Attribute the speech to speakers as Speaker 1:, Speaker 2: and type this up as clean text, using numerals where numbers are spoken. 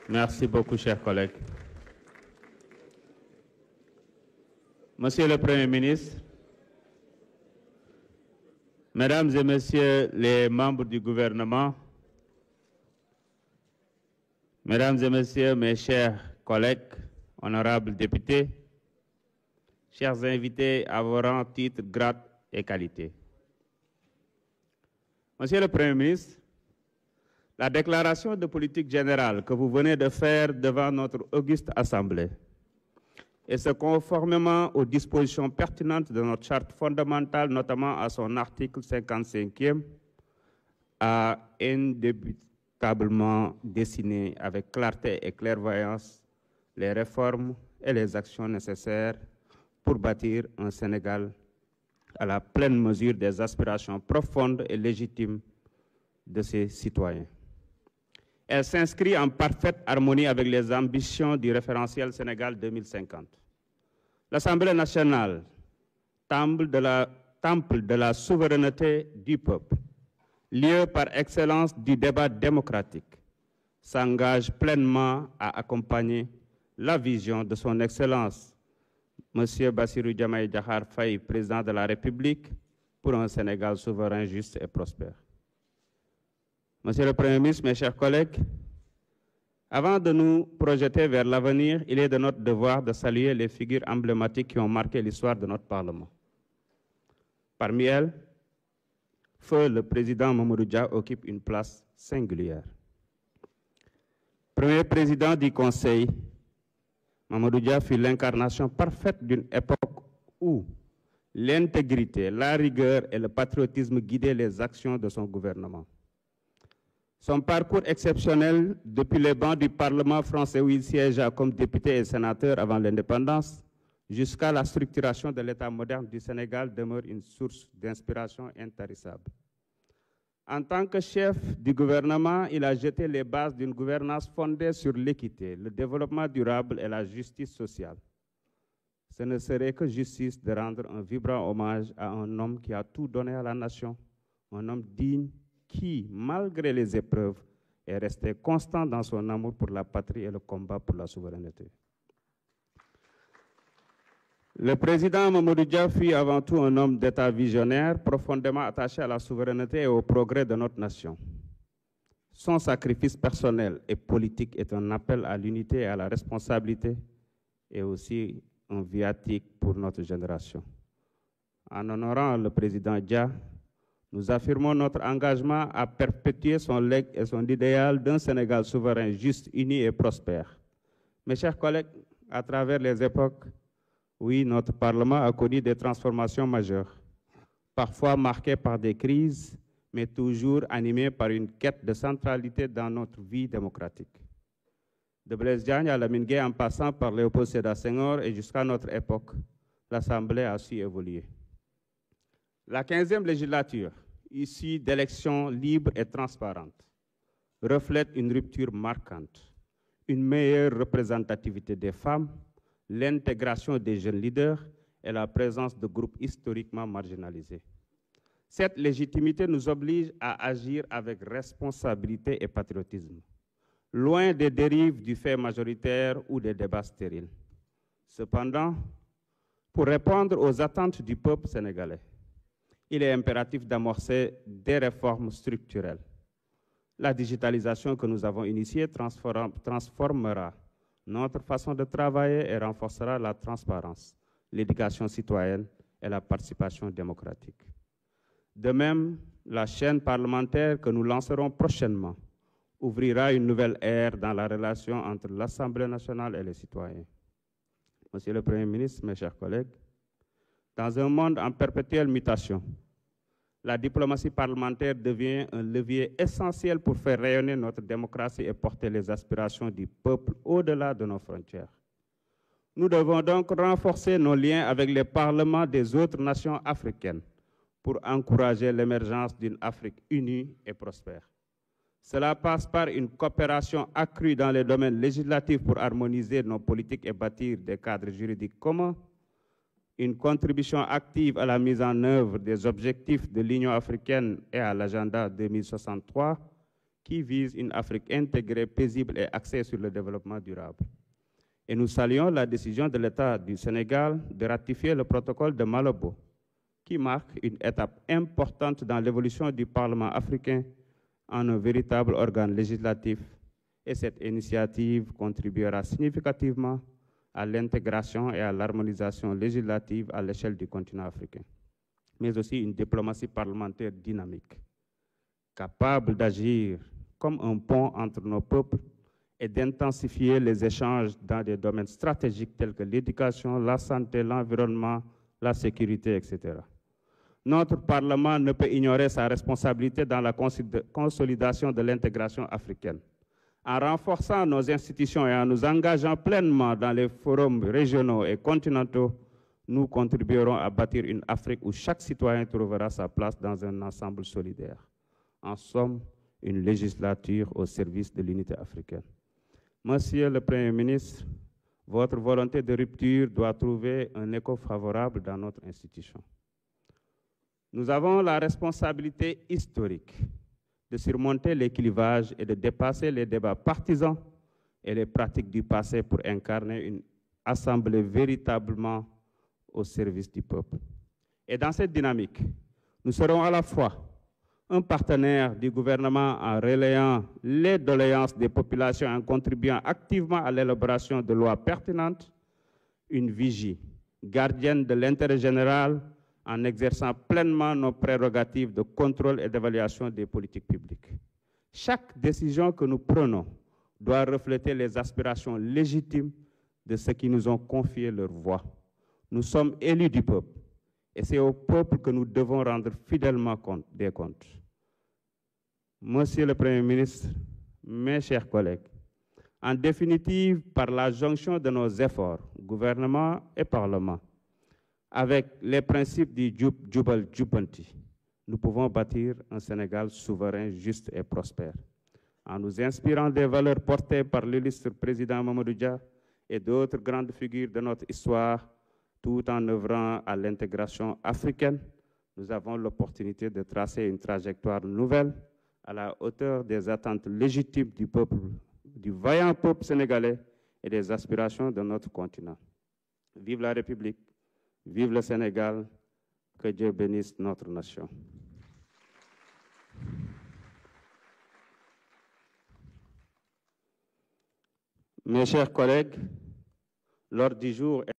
Speaker 1: Merci beaucoup, chers collègues. Monsieur le Premier ministre, Mesdames et Messieurs les membres du gouvernement, Mesdames et Messieurs mes chers collègues, honorables députés, chers invités à vos rangs, titres, grades et qualités. Monsieur le Premier ministre, la déclaration de politique générale que vous venez de faire devant notre auguste Assemblée, et ce conformément aux dispositions pertinentes de notre charte fondamentale, notamment à son article 55e, a indébutablement dessiné avec clarté et clairvoyance les réformes et les actions nécessaires pour bâtir un Sénégal à la pleine mesure des aspirations profondes et légitimes de ses citoyens. Elle s'inscrit en parfaite harmonie avec les ambitions du référentiel Sénégal 2050. L'Assemblée nationale, temple de la souveraineté du peuple, lieu par excellence du débat démocratique, s'engage pleinement à accompagner la vision de son Excellence, M. Bassirou Diomaye Diakhar Faye, président de la République, pour un Sénégal souverain, juste et prospère. Monsieur le Premier ministre, mes chers collègues, avant de nous projeter vers l'avenir, il est de notre devoir de saluer les figures emblématiques qui ont marqué l'histoire de notre Parlement. Parmi elles, feu le président Mamadou Dia occupe une place singulière. Premier président du Conseil, Mamadou Dia fut l'incarnation parfaite d'une époque où l'intégrité, la rigueur et le patriotisme guidaient les actions de son gouvernement. Son parcours exceptionnel depuis les bancs du Parlement français où il siégea comme député et sénateur avant l'indépendance, jusqu'à la structuration de l'État moderne du Sénégal demeure une source d'inspiration intarissable. En tant que chef du gouvernement, il a jeté les bases d'une gouvernance fondée sur l'équité, le développement durable et la justice sociale. Ce ne serait que justice de rendre un vibrant hommage à un homme qui a tout donné à la nation, un homme digne qui, malgré les épreuves, est resté constant dans son amour pour la patrie et le combat pour la souveraineté. Le président Mamadou Dia fut avant tout un homme d'État visionnaire, profondément attaché à la souveraineté et au progrès de notre nation. Son sacrifice personnel et politique est un appel à l'unité et à la responsabilité, et aussi un viatique pour notre génération. En honorant le président Dia, nous affirmons notre engagement à perpétuer son legs et son idéal d'un Sénégal souverain, juste, uni et prospère. Mes chers collègues, à travers les époques, oui, notre Parlement a connu des transformations majeures, parfois marquées par des crises, mais toujours animées par une quête de centralité dans notre vie démocratique. De Blaise Diagne à Lamine Gueye, en passant par Léopold Sédar Senghor et jusqu'à notre époque, l'Assemblée a su évoluer. La 15e législature, issue d'élections libres et transparentes, reflète une rupture marquante, une meilleure représentativité des femmes, l'intégration des jeunes leaders et la présence de groupes historiquement marginalisés. Cette légitimité nous oblige à agir avec responsabilité et patriotisme, loin des dérives du fait majoritaire ou des débats stériles. Cependant, pour répondre aux attentes du peuple sénégalais, il est impératif d'amorcer des réformes structurelles. La digitalisation que nous avons initiée transformera notre façon de travailler et renforcera la transparence, l'éducation citoyenne et la participation démocratique. De même, la chaîne parlementaire que nous lancerons prochainement ouvrira une nouvelle ère dans la relation entre l'Assemblée nationale et les citoyens. Monsieur le Premier ministre, mes chers collègues, dans un monde en perpétuelle mutation, la diplomatie parlementaire devient un levier essentiel pour faire rayonner notre démocratie et porter les aspirations du peuple au-delà de nos frontières. Nous devons donc renforcer nos liens avec les parlements des autres nations africaines pour encourager l'émergence d'une Afrique unie et prospère. Cela passe par une coopération accrue dans les domaines législatifs pour harmoniser nos politiques et bâtir des cadres juridiques communs, une contribution active à la mise en œuvre des objectifs de l'Union africaine et à l'agenda 2063, qui vise une Afrique intégrée, paisible et axée sur le développement durable. Et nous saluons la décision de l'État du Sénégal de ratifier le protocole de Malabo, qui marque une étape importante dans l'évolution du Parlement africain en un véritable organe législatif. Et cette initiative contribuera significativement à l'intégration et à l'harmonisation législative à l'échelle du continent africain, mais aussi une diplomatie parlementaire dynamique, capable d'agir comme un pont entre nos peuples et d'intensifier les échanges dans des domaines stratégiques tels que l'éducation, la santé, l'environnement, la sécurité, etc. Notre Parlement ne peut ignorer sa responsabilité dans la consolidation de l'intégration africaine. En renforçant nos institutions et en nous engageant pleinement dans les forums régionaux et continentaux, nous contribuerons à bâtir une Afrique où chaque citoyen trouvera sa place dans un ensemble solidaire. En somme, une législature au service de l'unité africaine. Monsieur le Premier ministre, votre volonté de rupture doit trouver un écho favorable dans notre institution. Nous avons la responsabilité historique de surmonter les clivages et de dépasser les débats partisans et les pratiques du passé pour incarner une assemblée véritablement au service du peuple. Et dans cette dynamique, nous serons à la fois un partenaire du gouvernement en relayant les doléances des populations et en contribuant activement à l'élaboration de lois pertinentes, une vigie gardienne de l'intérêt général en exerçant pleinement nos prérogatives de contrôle et d'évaluation des politiques publiques. Chaque décision que nous prenons doit refléter les aspirations légitimes de ceux qui nous ont confié leur voix. Nous sommes élus du peuple et c'est au peuple que nous devons rendre fidèlement des comptes. Monsieur le Premier ministre, mes chers collègues, en définitive, par la jonction de nos efforts, gouvernement et Parlement, avec les principes du Jubal Jubanti, nous pouvons bâtir un Sénégal souverain, juste et prospère. En nous inspirant des valeurs portées par l'illustre président Mamadou Dia et d'autres grandes figures de notre histoire, tout en œuvrant à l'intégration africaine, nous avons l'opportunité de tracer une trajectoire nouvelle à la hauteur des attentes légitimes du peuple, du vaillant peuple sénégalais et des aspirations de notre continent. Vive la République! Vive le Sénégal, que Dieu bénisse notre nation. Mes chers collègues, l'ordre du jour est